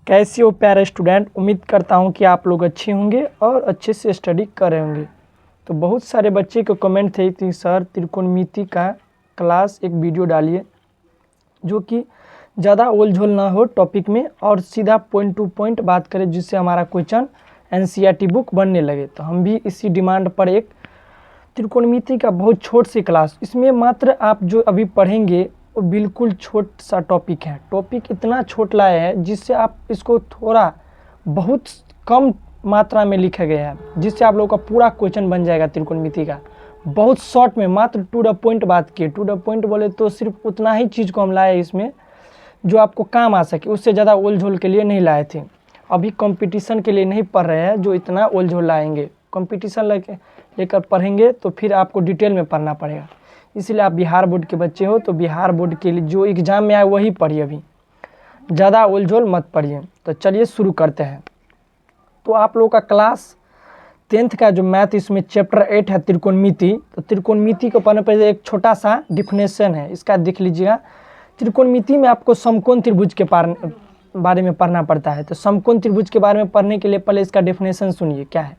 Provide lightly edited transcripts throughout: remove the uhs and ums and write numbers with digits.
कैसे हो प्यारे स्टूडेंट। उम्मीद करता हूँ कि आप लोग अच्छे होंगे और अच्छे से स्टडी कर रहे होंगे। तो बहुत सारे बच्चे के कमेंट थे कि सर त्रिकोणमिति का क्लास एक वीडियो डालिए जो कि ज़्यादा ओलझोल ना हो टॉपिक में और सीधा पॉइंट टू पॉइंट बात करें, जिससे हमारा क्वेश्चन एनसीईआरटी बुक बनने लगे। तो हम भी इसी डिमांड पर एक त्रिकोणमिति का बहुत छोट सी क्लास, इसमें मात्र आप जो अभी पढ़ेंगे वो बिल्कुल छोट सा टॉपिक है। टॉपिक इतना छोट लाया है जिससे आप इसको थोड़ा बहुत कम मात्रा में लिखा गया है, जिससे आप लोगों का पूरा क्वेश्चन बन जाएगा त्रिकोणमिति का। बहुत शॉर्ट में मात्र टू द पॉइंट बात किए। टू द पॉइंट बोले तो सिर्फ उतना ही चीज़ को हम लाए इसमें जो आपको काम आ सके, उससे ज़्यादा ओलझोल के लिए नहीं लाए थे। अभी कंपटीशन के लिए नहीं पढ़ रहे हैं जो इतना ओलझोल लाएंगे। कंपटीशन लेकर पढ़ेंगे तो फिर आपको डिटेल में पढ़ना पड़ेगा। इसलिए आप बिहार बोर्ड के बच्चे हो तो बिहार बोर्ड के लिए जो एग्ज़ाम में आए वही पढ़िए, अभी ज़्यादा ओलझोल मत पढ़िए। तो चलिए शुरू करते हैं। तो आप लोगों का क्लास 10th का जो मैथ, इसमें चैप्टर 8 है त्रिकोणमिति। तो त्रिकोणमिति को पढ़ने पर एक छोटा सा डिफिनेशन है, इसका देख लीजिएगा। त्रिकोणमिति में आपको समकोण त्रिभुज के बारे में पढ़ना पड़ता है। तो समकोण त्रिभुज के बारे में पढ़ने के लिए पहले इसका डेफिनेशन सुनिए क्या है।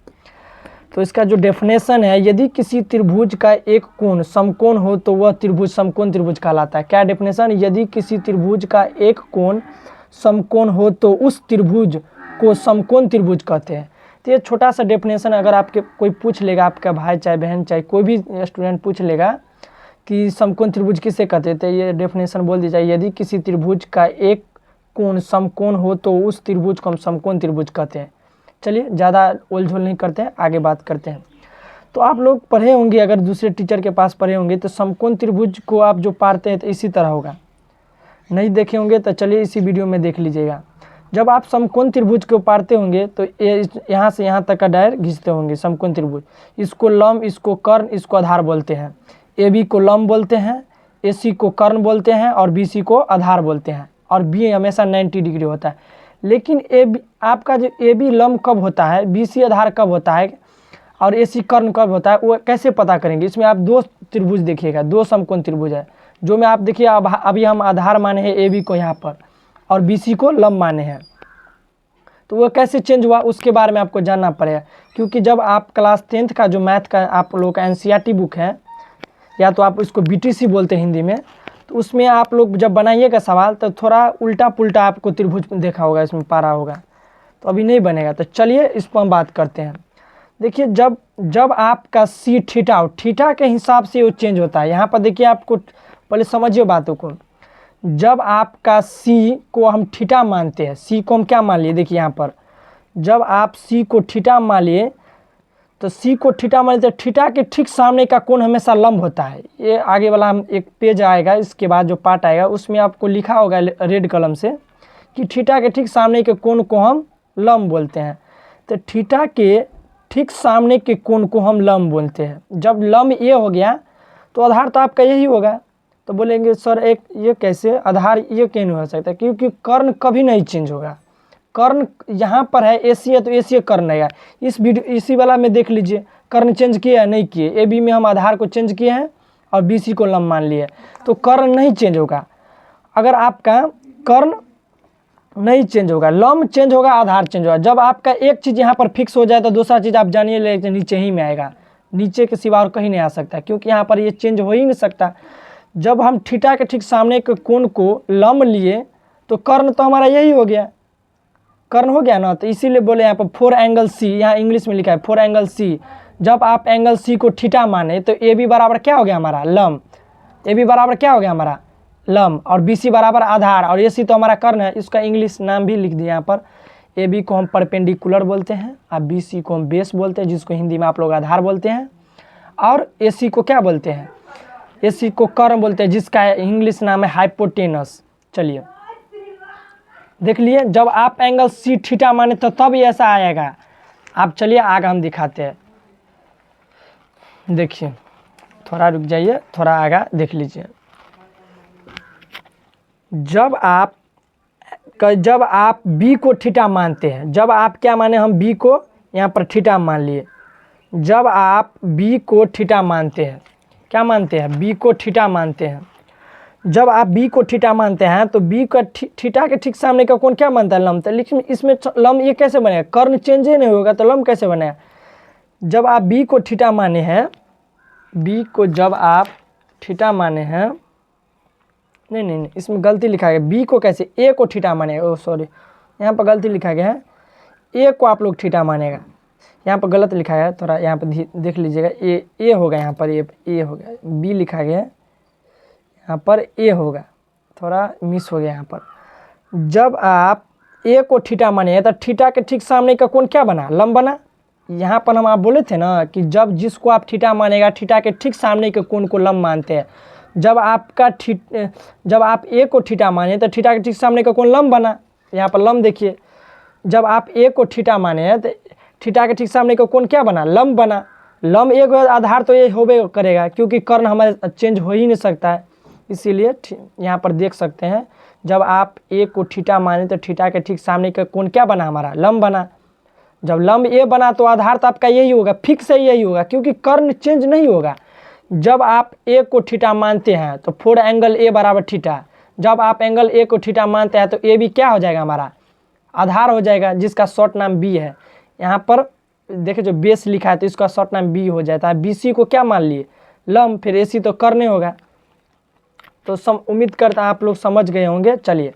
तो इसका जो डेफिनेशन है, यदि किसी त्रिभुज का एक कोण समकोण हो तो वह त्रिभुज समकोण त्रिभुज कहलाता है। क्या डेफिनेशन? यदि किसी त्रिभुज का एक कोण समकोण हो तो उस त्रिभुज को समकोण त्रिभुज कहते हैं। तो ये छोटा सा डेफिनेशन अगर आपके कोई पूछ लेगा, आपका भाई चाहे बहन चाहे कोई भी स्टूडेंट पूछ लेगा कि समकोण त्रिभुज किसे कहते हैं, तो ये डेफिनेशन बोल दीजिए। यदि किसी त्रिभुज का एक कोण समकोण हो तो उस त्रिभुज को हम समकोण त्रिभुज कहते हैं। चलिए ज़्यादा ओलझोल नहीं करते हैं, आगे बात करते हैं। तो आप लोग पढ़े होंगे, अगर दूसरे टीचर के पास पढ़े होंगे तो समकोण त्रिभुज को आप जो पारते हैं तो इसी तरह होगा। नहीं देखे होंगे तो चलिए इसी वीडियो में देख लीजिएगा। जब आप समकोण त्रिभुज को पारते होंगे तो यहाँ से यहाँ तक का दायर खींचते होंगे समकोण त्रिभुज। इसको लंब, इसको कर्ण, इसको आधार बोलते हैं। AB को लंब बोलते हैं, AC को कर्ण बोलते हैं और BC को आधार बोलते हैं। और B हमेशा 90 डिग्री होता है। लेकिन आपका जो AB लंब कब होता है, BC आधार कब होता है और AC कर्ण कब होता है, वो कैसे पता करेंगे? इसमें आप दो त्रिभुज देखिएगा, दो समकोण त्रिभुज है जो में आप देखिए। अभी हम आधार माने हैं AB को यहाँ पर और BC को लंब माने हैं। तो वो कैसे चेंज हुआ उसके बारे में आपको जानना पड़ेगा, क्योंकि जब आप क्लास 10th का जो मैथ का आप लोग का NCERT बुक है, या तो आप इसको BTC बोलते हैं हिंदी में, तो उसमें आप लोग जब बनाइएगा सवाल तो थोड़ा उल्टा पुल्टा आपको त्रिभुज देखा होगा, इसमें पारा होगा, तो अभी नहीं बनेगा। तो चलिए इस पर हम बात करते हैं। देखिए जब आपका C थीटा के हिसाब से वो चेंज होता है। यहाँ पर देखिए, आपको पहले समझिए बातों को। जब आपका C को हम थीटा मानते हैं, C को हम क्या मान लिए, देखिए यहाँ पर जब आप C को थीटा मान लिए तो C को थीटा मान लेते हैं। थीटा के ठीक सामने का कोण हमेशा लंब होता है। ये आगे वाला हम एक पेज आएगा, इसके बाद जो पार्ट आएगा उसमें आपको लिखा होगा रेड कलम से कि थीटा के ठीक सामने के कोण को हम लंब बोलते हैं। तो थीटा के ठीक सामने के कोण को हम लंब बोलते हैं। जब लंब ये हो गया तो आधार तो आपका यही होगा। तो बोलेंगे सर एक ये कैसे आधार ये क्यों नहीं हो सकता? क्योंकि कर्ण कभी नहीं चेंज होगा। कर्ण यहाँ पर है, AC है तो AC कर्ण रहेगा। इसी वाला में देख लीजिए, कर्ण चेंज किए या नहीं किए। AB में हम आधार को चेंज किए हैं और BC को लंब मान लिए, तो कर्ण नहीं चेंज होगा। अगर आपका कर्ण नहीं चेंज होगा, लंब चेंज होगा, आधार चेंज होगा। जब आपका एक चीज़ यहाँ पर फिक्स हो जाए तो दूसरा चीज़ आप जानिए ले नीचे ही में आएगा, नीचे के सिवा और कहीं नहीं आ सकता, क्योंकि यहाँ पर ये चेंज हो ही नहीं सकता। जब हम थीटा के ठीक सामने के कोण को लंब लिए तो कर्ण तो हमारा यही हो गया, कर्ण हो गया ना। तो इसीलिए बोले यहाँ पर 4 एंगल C, यहाँ इंग्लिश में लिखा है 4 एंगल C। जब आप एंगल C को थीटा माने तो AB बराबर क्या हो गया हमारा लंब, AB बराबर क्या हो गया हमारा लंब, और BC बराबर आधार, और AC तो हमारा कर्ण है। इसका इंग्लिश नाम भी लिख दिया यहाँ पर। AB को हम परपेंडिकुलर बोलते हैं और BC को हम बेस बोलते हैं, जिसको हिंदी में आप लोग आधार बोलते हैं। और AC को क्या बोलते हैं? AC को कर्ण बोलते हैं, जिसका इंग्लिश नाम है हाइपोटेनस। चलिए देख लिए, जब आप एंगल C थीटा माने तो तब ऐसा आएगा। आप चलिए आगे हम दिखाते हैं। देखिए थोड़ा रुक जाइए, थोड़ा आगे देख लीजिए। जब आप B को थीटा मानते हैं, जब आप क्या माने, हम B को यहाँ पर थीटा मान लिए। जब आप B को थीटा मानते हैं, क्या मानते हैं, B को थीटा मानते हैं, जब आप बी को थीटा मानते हैं तो बी का थीटा के ठीक सामने का कोण क्या मानता है? लंब। तो लेकिन इसमें लंब ये कैसे बनेगा? कर्ण चेंज ही नहीं होगा तो लंब कैसे बनेगा? जब आप बी को थीटा माने हैं, बी को जब आप थीटा माने हैं, नहीं इसमें गलती लिखा गया, बी को कैसे, ए को थीटा मानेगा, ओ सॉरी यहाँ पर गलती लिखा गया है, ए को आप लोग थीटा मानेगा, यहाँ पर गलत लिखा है, थोड़ा यहाँ पर देख लीजिएगा, ए होगा यहाँ पर, ए हो गया, बी लिखा गया है यहाँ पर ए होगा, थोड़ा मिस हो गया यहाँ पर। जब आप ए को थीटा माने तो थीटा के ठीक सामने का कोण क्या बना? लंब बना। यहाँ पर हम आप बोले थे ना कि जब जिसको आप थीटा मानेगा थीटा के ठीक सामने के कोण को लंब मानते हैं। जब आप ए को थीटा माने तो थीटा के ठीक सामने का कोण लंब बना। यहाँ पर लंब देखिए, जब आप ए को थीटा माने हैं तो थीटा के ठीक सामने का कोण क्या बना? लंब बना। लंब एक आधार तो ये होबे करेगा क्योंकि कर्ण हमारे चेंज हो ही नहीं सकता है, इसीलिए यहाँ पर देख सकते हैं जब आप ए को थीटा माने तो थीटा के ठीक सामने का कोण क्या बना? हमारा लंब बना। जब लंब ए बना तो आधार तो आपका यही होगा, फिक्स है यही होगा क्योंकि कर्ण चेंज नहीं होगा। जब आप ए को थीटा मानते हैं तो 4 एंगल ए बराबर थीटा, जब आप एंगल ए को थीटा मानते हैं तो ए भी क्या हो जाएगा? हमारा आधार हो जाएगा, जिसका शॉर्ट नाम बी है। यहाँ पर देखिए जो बेस लिखा है तो इसका शॉर्ट नाम बी हो जाता है। बी सी को क्या मान लिए? लंब, फिर ए सी तो कर्ण होगा। तो उम्मीद करता आप लोग समझ गए होंगे। चलिए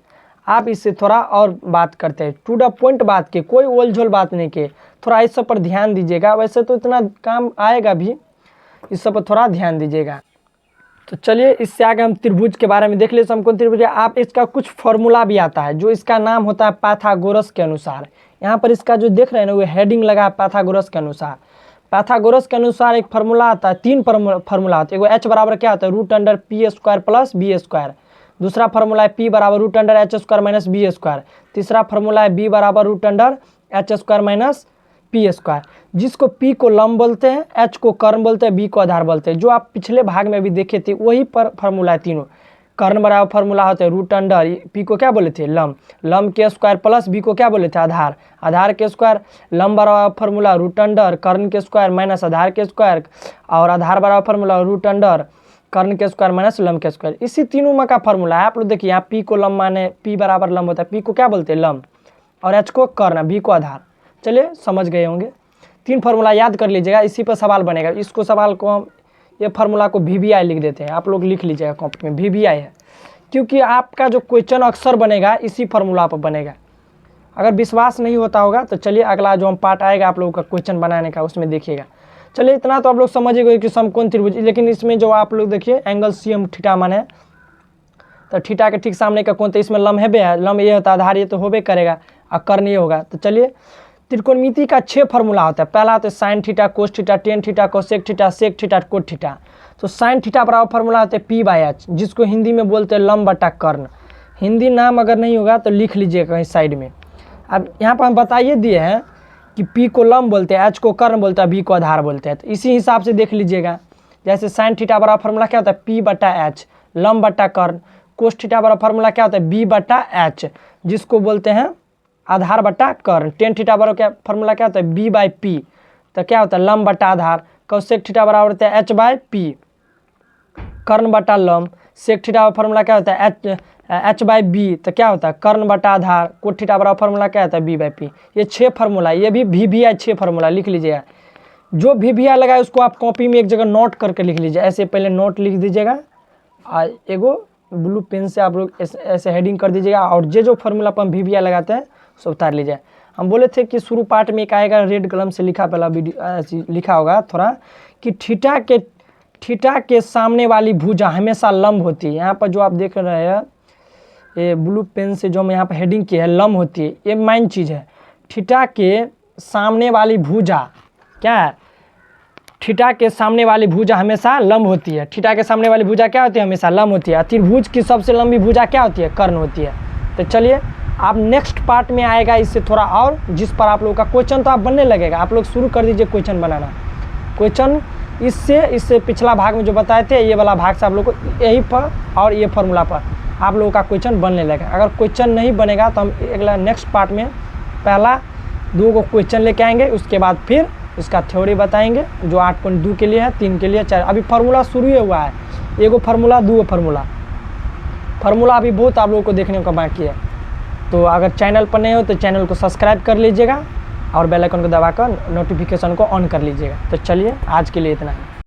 आप इससे थोड़ा और बात करते हैं, टू द पॉइंट बात के, कोई ओल झोल बात नहीं के, थोड़ा इस सब पर ध्यान दीजिएगा। वैसे तो इतना काम आएगा भी, इस सब पर थोड़ा ध्यान दीजिएगा। तो चलिए इससे आगे हम त्रिभुज के बारे में देख ले। समकोण त्रिभुज आप इसका कुछ फॉर्मूला भी आता है जो इसका नाम होता है पाइथागोरस के अनुसार। यहाँ पर इसका जो देख रहे हैं ना वो हेडिंग लगा है पाइथागोरस के अनुसार। पाइथागोरस के अनुसार एक फार्मूला आता है, 3 फार्मूला आता है। एगो एच बराबर क्या होता है? Root under P square plus B square. दूसरा फार्मूला है पी बराबर root under H square minus B square. तीसरा फार्मूला है बी बराबर root under H square minus P square, जिसको पी को लंब बोलते हैं, एच को कर्ण बोलते हैं, बी को आधार बोलते हैं। जो आप पिछले भाग में भी देखे थे वही पर फार्मूला है तीनों। कर्ण बराबर फार्मूला होता है रूट अंडर, पी को क्या बोले थे? लंब, लंब के स्क्वायर प्लस बी को क्या बोले थे? आधार, आधार के स्क्वायर, लंब बराबर फार्मूला रूट अंडर कर्ण के स्क्वायर माइनस आधार के स्क्वायर, और आधार बराबर फार्मूला रूट अंडर कर्ण के स्क्वायर माइनस लंब के स्क्वायर। इसी तीनों में का फार्मूला है। आप लोग देखिए यहाँ पी को लंब माने, पी बराबर लंब होता है, पी को क्या बोलते हैं? लंब, और एच को कर्ण, बी को आधार। चलिए समझ गए होंगे। 3 फार्मूला याद कर लीजिएगा, इसी पर सवाल बनेगा। इसको सवाल को हम ये फार्मूला को VBI लिख देते हैं, आप लोग लिख लीजिएगा कॉपी में, VBI है, क्योंकि आपका जो क्वेश्चन अक्सर बनेगा इसी फार्मूला पर बनेगा। अगर विश्वास नहीं होता होगा तो चलिए अगला जो हम पार्ट आएगा आप लोगों का क्वेश्चन बनाने का, उसमें देखिएगा। चलिए इतना तो आप लोग समझ गए कि समकोण त्रिभुज, लेकिन इसमें जो आप लोग देखिए एंगल सी हम थीटा माने तो थीटा के ठीक सामने का कोण, तो इसमें लंब है, लंब ये होता है, आधार ये तो होबे करेगा, और कर्ण ये होगा। तो चलिए त्रिकोणमिति का 6 फार्मूला होता है। पहला होता है sine theta, cos theta, tan theta, cosec theta, sec theta, cot theta. तो साइन थीटा बराबर फार्मूला होता है P/H, जिसको हिंदी में बोलते हैं लंब बटा कर्ण। हिंदी नाम अगर नहीं होगा तो लिख लीजिए कहीं साइड में। अब यहाँ पर हम बताइए दिए हैं कि P को लंब बोलते हैं, H को कर्ण बोलते हैं, B को आधार बोलते हैं, तो इसी हिसाब से देख लीजिएगा। जैसे साइन थीटा बराबर फार्मूला क्या होता है? P/H, लंब बटा कर्ण। कोस थीटा बराबर फार्मूला क्या होता है? B/H, जिसको बोलते हैं आधार बटा कर्ण। टेन थीटा बराबर क्या फार्मूला क्या होता है? B/P, तो क्या होता है? लंब बटा आधार। कोसेक थीटा बराबर होता है H/P, कर्ण बटा लंब। सेक थीटा फार्मूला क्या होता है? H/B, तो क्या होता है? कर्ण बटा आधार। कोट थीटा बराबर फार्मूला क्या होता है? B/P। ये 6 फार्मूला, ये भी VBI 6 फार्मूला लिख लीजिएगा। जो VBI लगाए उसको आप कॉपी में एक जगह नोट करके लिख लीजिए। ऐसे पहले नोट लिख दीजिएगा, और एगो ब्लू पेन से आप लोग ऐसे हेडिंग कर दीजिएगा, और जो फार्मूला पर हम VBI लगाते हैं उसको उतार लीजिए। हम बोले थे कि शुरू पार्ट में एक आएगा रेड कलम से लिखा, पहला वीडियो लिखा होगा थोड़ा, कि थीटा के सामने वाली भुजा हमेशा लंब होती है। यहाँ पर जो आप देख रहे हैं ये ब्लू पेन से जो हम यहाँ पर हेडिंग की है, लंब होती है, ये मेन चीज़ है। थीटा के सामने वाली भुजा क्या है? थीटा के सामने वाली भुजा हमेशा लंब होती है। थीटा के सामने वाली भुजा क्या होती है? हमेशा लंब होती है। त्रिभुज की सबसे लंबी भुजा क्या होती है? कर्ण होती है। तो चलिए आप नेक्स्ट पार्ट में आएगा इससे थोड़ा और, जिस पर आप लोगों का क्वेश्चन तो आप बनने लगेगा। आप लोग शुरू कर दीजिए क्वेश्चन बनाना। क्वेश्चन इससे पिछला भाग में जो बताए थे ये वाला भाग से आप लोग को यही पर और ये फार्मूला पर आप लोगों का क्वेश्चन बनने लगेगा। अगर क्वेश्चन नहीं बनेगा तो हम अगला नेक्स्ट पार्ट में पहला 2 को क्वेश्चन लेके आएंगे, उसके बाद फिर इसका थ्योरी बताएंगे जो 8.2 के लिए है, 3 के लिए 4। अभी फार्मूला शुरू ही हुआ है, एगो फार्मूला 2 फार्मूला। फार्मूला अभी बहुत आप लोगों को देखने को बाकी है। तो अगर चैनल पर नए हो तो चैनल को सब्सक्राइब कर लीजिएगा और बेल आइकन को दबाकर नोटिफिकेशन को ऑन कर लीजिएगा। तो चलिए आज के लिए इतना ही।